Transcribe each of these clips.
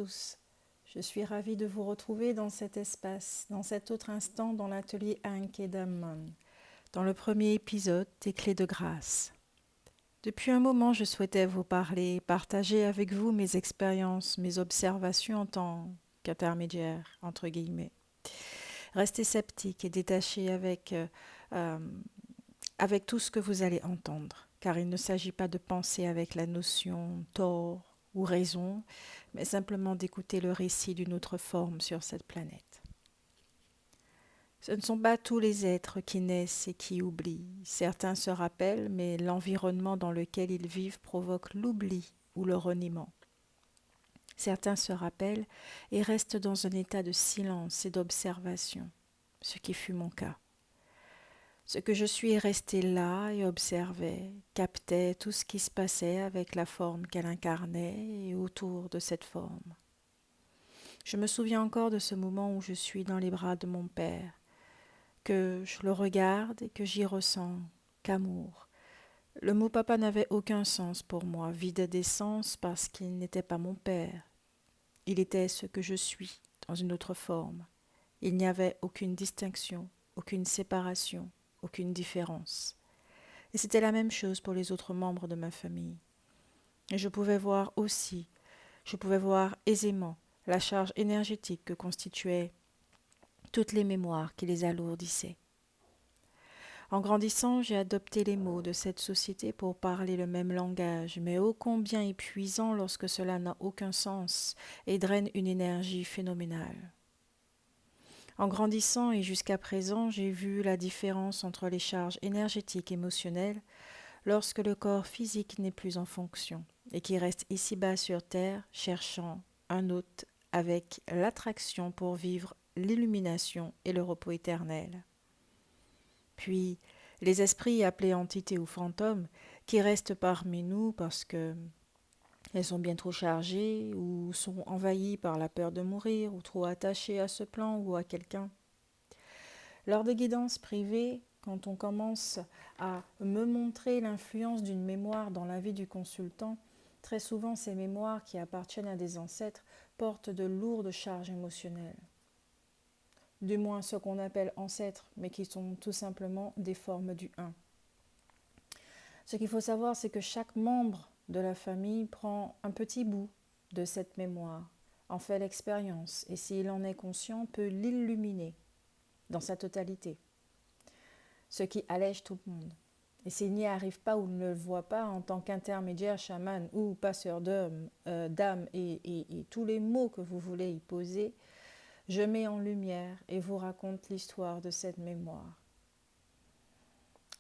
tous. Je suis ravie de vous retrouver dans cet espace, dans cet autre instant dans l'atelier Anke Damman, dans le premier épisode des Clés de grâce. Depuis un moment, je souhaitais vous parler, partager avec vous mes expériences, mes observations en tant qu'intermédiaire, entre guillemets. Restez sceptiques et détachés avec tout ce que vous allez entendre, car il ne s'agit pas de penser avec la notion tort ou raison, mais simplement d'écouter le récit d'une autre forme sur cette planète. Ce ne sont pas tous les êtres qui naissent et qui oublient. Certains se rappellent, mais l'environnement dans lequel ils vivent provoque l'oubli ou le reniement. Certains se rappellent et restent dans un état de silence et d'observation, ce qui fut mon cas. Ce que je suis restée là et observait, captait tout ce qui se passait avec la forme qu'elle incarnait et autour de cette forme. Je me souviens encore de ce moment où je suis dans les bras de mon père, que je le regarde et que j'y ressens qu'amour. Le mot papa n'avait aucun sens pour moi, vide d'essence parce qu'il n'était pas mon père. Il était ce que je suis, dans une autre forme. Il n'y avait aucune distinction, aucune séparation, aucune différence. Et c'était la même chose pour les autres membres de ma famille. Et je pouvais voir aisément la charge énergétique que constituaient toutes les mémoires qui les alourdissaient. En grandissant, j'ai adopté les mots de cette société pour parler le même langage, mais ô combien épuisant lorsque cela n'a aucun sens et draine une énergie phénoménale. En grandissant et jusqu'à présent, j'ai vu la différence entre les charges énergétiques et émotionnelles lorsque le corps physique n'est plus en fonction et qui reste ici-bas sur Terre cherchant un hôte avec l'attraction pour vivre l'illumination et le repos éternel. Puis, les esprits appelés entités ou fantômes qui restent parmi nous parce que elles sont bien trop chargées ou sont envahies par la peur de mourir ou trop attachées à ce plan ou à quelqu'un. Lors des guidances privées, quand on commence à me montrer l'influence d'une mémoire dans la vie du consultant, très souvent ces mémoires qui appartiennent à des ancêtres portent de lourdes charges émotionnelles. Du moins ce qu'on appelle ancêtres, mais qui sont tout simplement des formes du un. Ce qu'il faut savoir, c'est que chaque membre de la famille prend un petit bout de cette mémoire, en fait l'expérience, et s'il en est conscient, peut l'illuminer dans sa totalité, ce qui allège tout le monde. Et s'il n'y arrive pas ou ne le voit pas en tant qu'intermédiaire, chaman ou passeur d'âme et tous les mots que vous voulez y poser, je mets en lumière et vous raconte l'histoire de cette mémoire.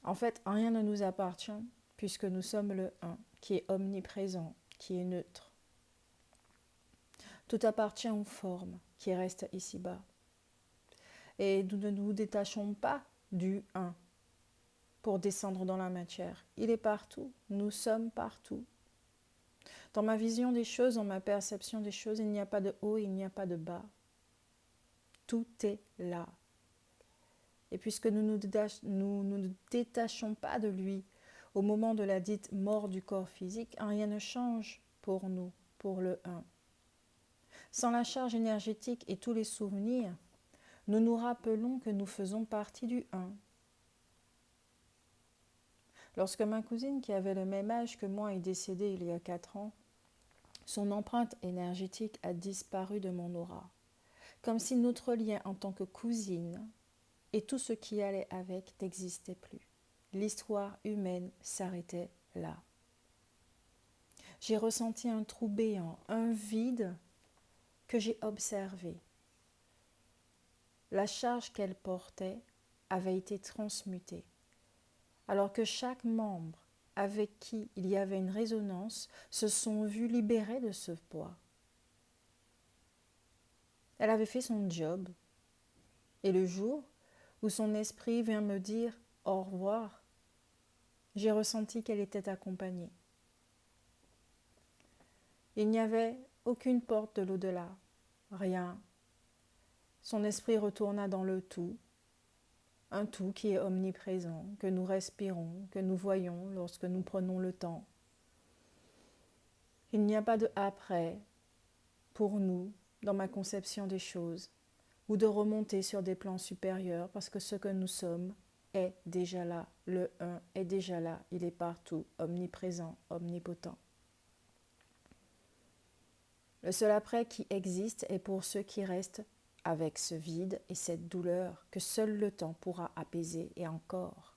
En fait, rien ne nous appartient puisque nous sommes le un, qui est omniprésent, qui est neutre. Tout appartient aux formes qui restent ici-bas. Et nous ne nous détachons pas du un pour descendre dans la matière. Il est partout, nous sommes partout. Dans ma vision des choses, dans ma perception des choses, il n'y a pas de haut, il n'y a pas de bas. Tout est là. Et puisque nous ne détachons pas de lui au moment de la dite mort du corps physique, rien ne change pour nous, pour le un. Sans la charge énergétique et tous les souvenirs, nous nous rappelons que nous faisons partie du un. Lorsque ma cousine, qui avait le même âge que moi, est décédée il y a 4 ans, son empreinte énergétique a disparu de mon aura, comme si notre lien en tant que cousine et tout ce qui allait avec n'existait plus. L'histoire humaine s'arrêtait là. J'ai ressenti un trou béant, un vide que j'ai observé. La charge qu'elle portait avait été transmutée, alors que chaque membre avec qui il y avait une résonance se sont vus libérés de ce poids. Elle avait fait son job, et le jour où son esprit vient me dire au revoir, j'ai ressenti qu'elle était accompagnée. Il n'y avait aucune porte de l'au-delà, rien. Son esprit retourna dans le tout, un tout qui est omniprésent, que nous respirons, que nous voyons lorsque nous prenons le temps. Il n'y a pas de après, pour nous, dans ma conception des choses, ou de remonter sur des plans supérieurs, parce que ce que nous sommes est déjà là, le un est déjà là, il est partout, omniprésent, omnipotent. Le seul après qui existe est pour ceux qui restent avec ce vide et cette douleur que seul le temps pourra apaiser, et encore.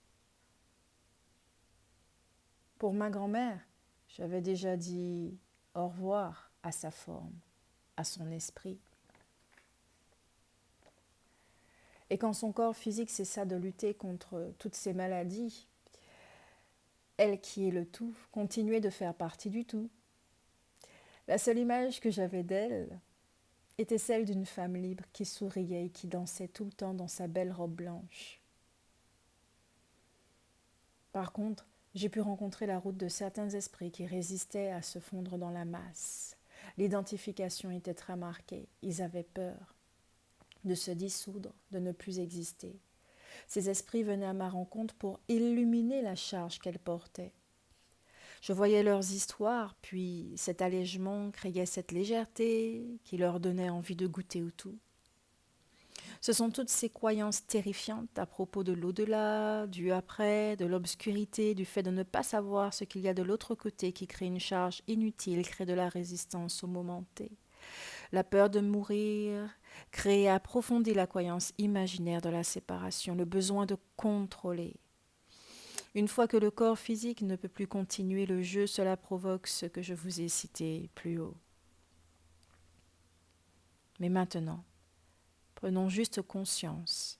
Pour ma grand-mère, j'avais déjà dit au revoir à sa forme, à son esprit. Et quand son corps physique cessa de lutter contre toutes ces maladies, elle qui est le tout continuait de faire partie du tout. La seule image que j'avais d'elle était celle d'une femme libre qui souriait et qui dansait tout le temps dans sa belle robe blanche. Par contre, j'ai pu rencontrer la route de certains esprits qui résistaient à se fondre dans la masse. L'identification était très marquée, ils avaient peur de se dissoudre, de ne plus exister. Ces esprits venaient à ma rencontre pour illuminer la charge qu'elles portaient. Je voyais leurs histoires, puis cet allègement créait cette légèreté qui leur donnait envie de goûter au tout. Ce sont toutes ces croyances terrifiantes à propos de l'au-delà, du après, de l'obscurité, du fait de ne pas savoir ce qu'il y a de l'autre côté qui crée une charge inutile, crée de la résistance au moment T. La peur de mourir crée et approfondit la croyance imaginaire de la séparation, le besoin de contrôler. Une fois que le corps physique ne peut plus continuer le jeu, cela provoque ce que je vous ai cité plus haut. Mais maintenant, prenons juste conscience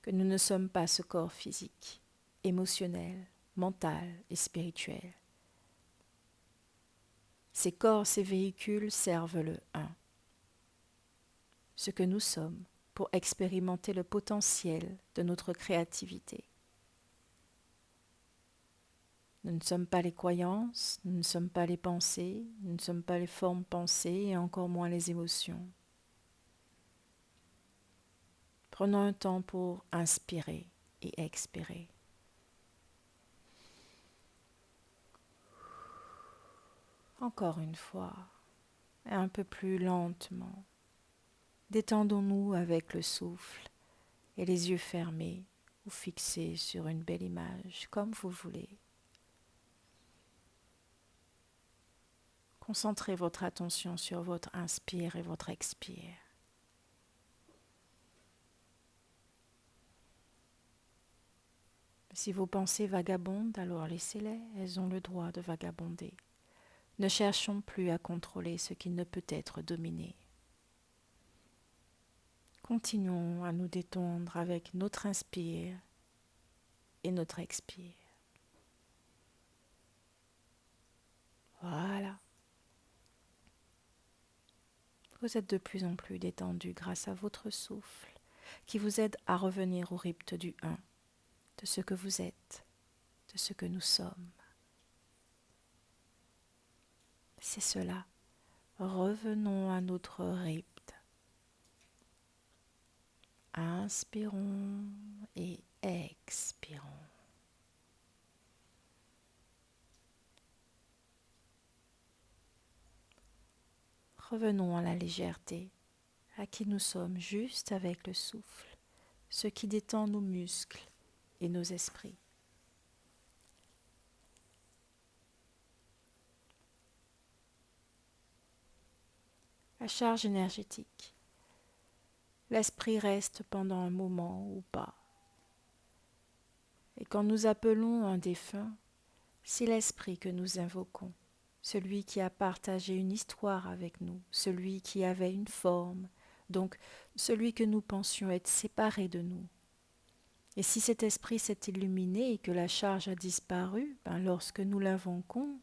que nous ne sommes pas ce corps physique, émotionnel, mental et spirituel. Ces corps, ces véhicules servent le un. Ce que nous sommes pour expérimenter le potentiel de notre créativité. Nous ne sommes pas les croyances, nous ne sommes pas les pensées, nous ne sommes pas les formes pensées et encore moins les émotions. Prenons un temps pour inspirer et expirer. Encore une fois, et un peu plus lentement. Détendons-nous avec le souffle et les yeux fermés ou fixés sur une belle image, comme vous voulez. Concentrez votre attention sur votre inspire et votre expire. Si vos pensées vagabondent, alors laissez-les, elles ont le droit de vagabonder. Ne cherchons plus à contrôler ce qui ne peut être dominé. Continuons à nous détendre avec notre inspire et notre expire. Voilà. Vous êtes de plus en plus détendu grâce à votre souffle qui vous aide à revenir au rythme du un, de ce que vous êtes, de ce que nous sommes. C'est cela. Revenons à notre rythme. Inspirons et expirons. Revenons à la légèreté, à qui nous sommes juste avec le souffle, ce qui détend nos muscles et nos esprits. La charge énergétique. L'esprit reste pendant un moment ou pas. Et quand nous appelons un défunt, c'est l'esprit que nous invoquons, celui qui a partagé une histoire avec nous, celui qui avait une forme, donc celui que nous pensions être séparé de nous. Et si cet esprit s'est illuminé et que la charge a disparu, lorsque nous l'invoquons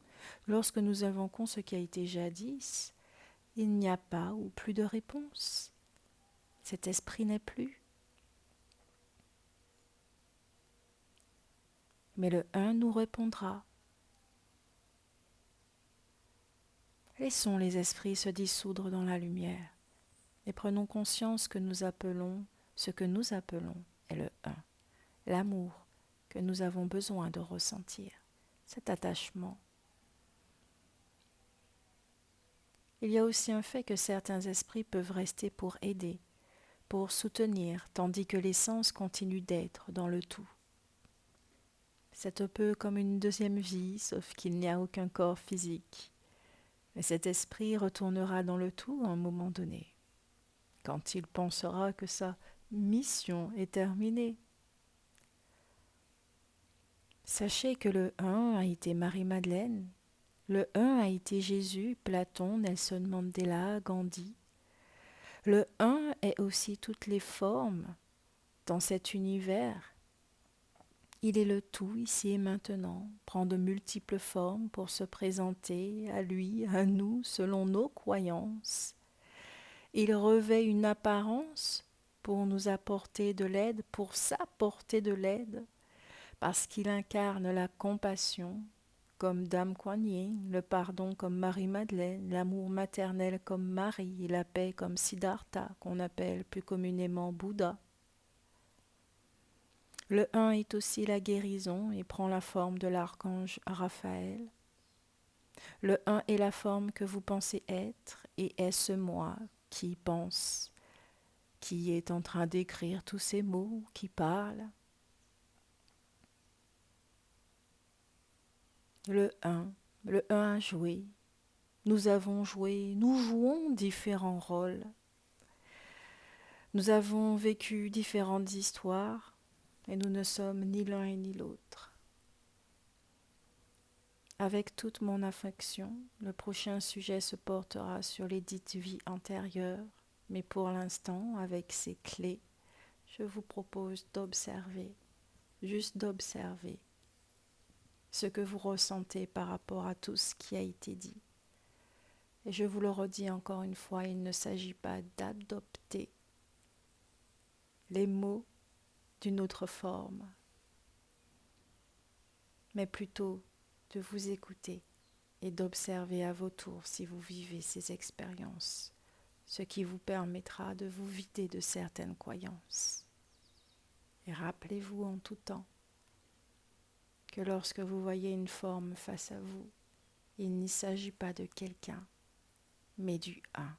ce qui a été jadis, il n'y a pas ou plus de réponse. Cet esprit n'est plus. Mais le un nous répondra. Laissons les esprits se dissoudre dans la lumière et prenons conscience que nous appelons, ce que nous appelons est le un, l'amour que nous avons besoin de ressentir, cet attachement. Il y a aussi un fait que certains esprits peuvent rester pour aider, pour soutenir, tandis que l'essence continue d'être dans le tout. C'est un peu comme une deuxième vie, sauf qu'il n'y a aucun corps physique. Mais cet esprit retournera dans le tout à un moment donné, quand il pensera que sa mission est terminée. Sachez que le un a été Marie-Madeleine, le un a été Jésus, Platon, Nelson Mandela, Gandhi. Le un est aussi toutes les formes dans cet univers. Il est le tout ici et maintenant, prend de multiples formes pour se présenter à lui, à nous, selon nos croyances. Il revêt une apparence pour nous apporter de l'aide, pour s'apporter de l'aide, parce qu'il incarne la compassion comme Dame Kuan Yin, le pardon comme Marie-Madeleine, l'amour maternel comme Marie, la paix comme Siddhartha, qu'on appelle plus communément Bouddha. Le un est aussi la guérison et prend la forme de l'archange Raphaël. Le un est la forme que vous pensez être et est ce moi qui pense, qui est en train d'écrire tous ces mots, qui parle. Le un a joué. Nous avons joué, nous jouons différents rôles. Nous avons vécu différentes histoires et nous ne sommes ni l'un et ni l'autre. Avec toute mon affection, le prochain sujet se portera sur les dites vies antérieures, mais pour l'instant, avec ces clés, je vous propose d'observer, juste d'observer ce que vous ressentez par rapport à tout ce qui a été dit. Et je vous le redis encore une fois, il ne s'agit pas d'adopter les mots d'une autre forme, mais plutôt de vous écouter et d'observer à vos tours si vous vivez ces expériences, ce qui vous permettra de vous vider de certaines croyances. Et rappelez-vous en tout temps que lorsque vous voyez une forme face à vous, il n'y s'agit pas de quelqu'un, mais du un.